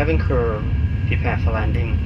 Cabin crew, prepare for landing.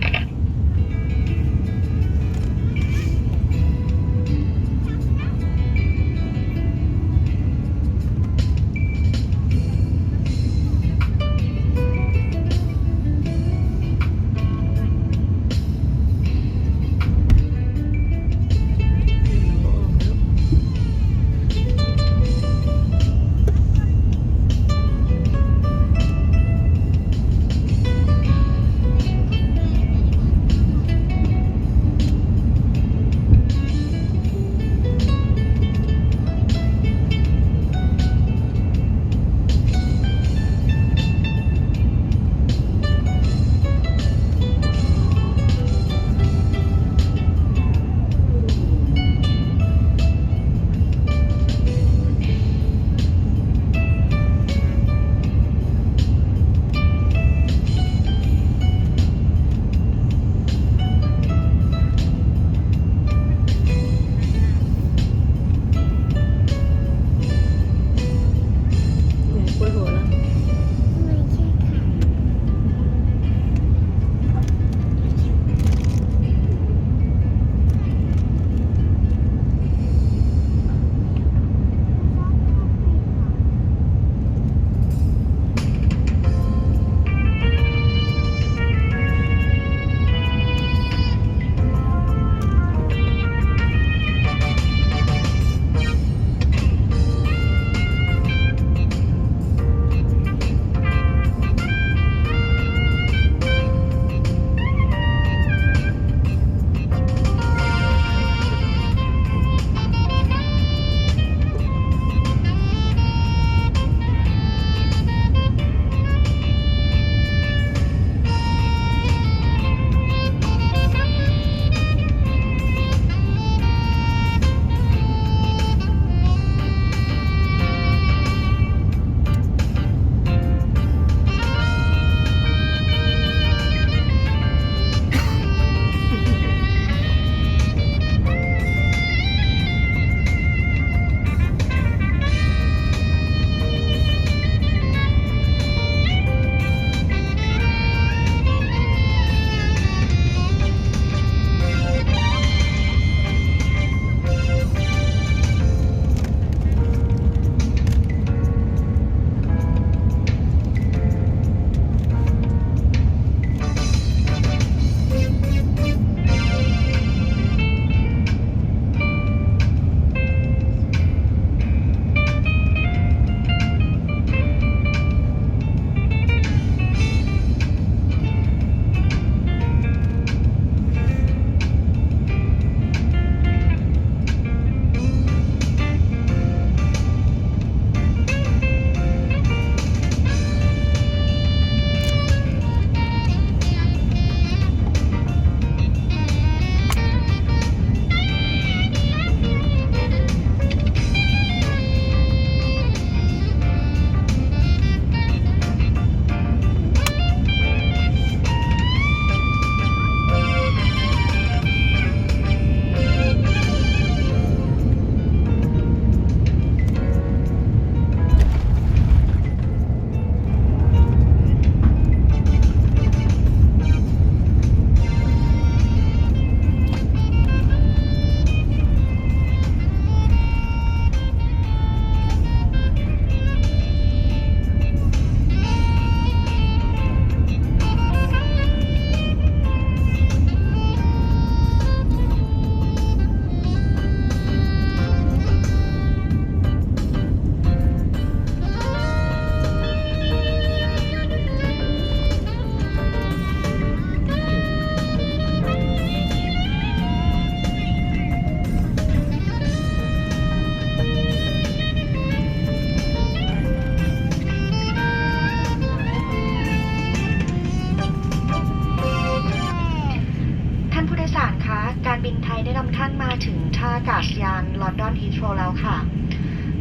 บินไทยได้นำท่านมาถึงท่าอากาศยานลอนดอนฮีทโรว์แล้วค่ะ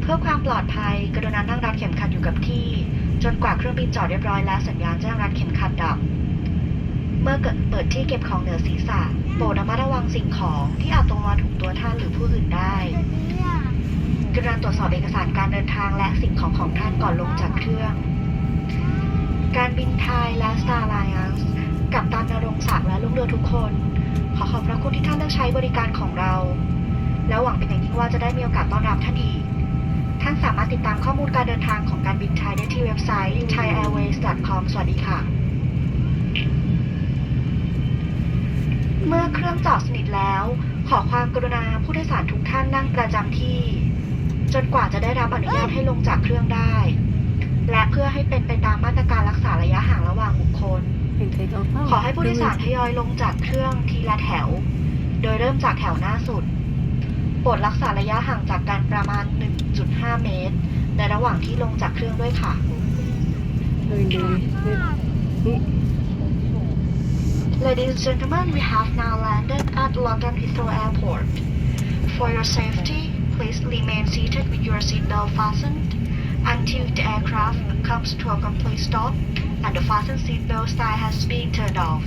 เพื่อความปลอดภัยกรุณานั่งรัดเข็มขัดอยู่กับที่จนกว่าเครื่องบินจอดเรียบร้อยและสัญญาณแจ้งรัดเข็มขัดดับเมื่อเปิดที่เก็บของเหนือศีรษะโปรดระมัดระวังสิ่งของที่อาจตกมาถูกตัวท่านหรือผู้อื่นได้กรุณาตรวจสอบเอกสารการเดินทางและสิ่งของของท่านก่อนลงจากเครื่อง การบินไทยและ Star Alliance กับตันณรงค์ศักดิ์และลูกเรือทุกคน ขอขอบพระคุณที่ท่านเลือกใช้บริการของเรา และหวังเป็นอย่างยิ่งว่าจะได้มีโอกาสต้อนรับท่านอีก ท่านสามารถติดตามข้อมูลการเดินทางของการบินไทยได้ที่เว็บไซต์ thaiairways.com สวัสดีค่ะ เมื่อเครื่องจอดสนิทแล้ว ขอความกรุณาผู้โดยสารทุกท่านนั่งประจำที่ จนกว่าจะได้รับอนุญาตให้ลงจากเครื่องได้ และเพื่อให้เป็นไปตามมาตรการรักษาระยะห่างระหว่างบุคคล ขอให้ผู้โดยสารทยอยลงจากเครื่องทีละแถว โดยเริ่มจากแถวหน้าสุด โปรดรักษาระยะห่างจากกันประมาณ 1.5 เมตร ในระหว่างที่ลงจากเครื่องด้วยค่ะ Ladies and gentlemen, we have now landed at London Heathrow Airport. For your safety, please remain seated with your seatbelt fastened until the aircraft comes to a complete stop and the fasten seatbelt sign has been turned off.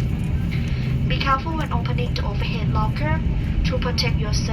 Be careful when opening the overhead locker to protect yourself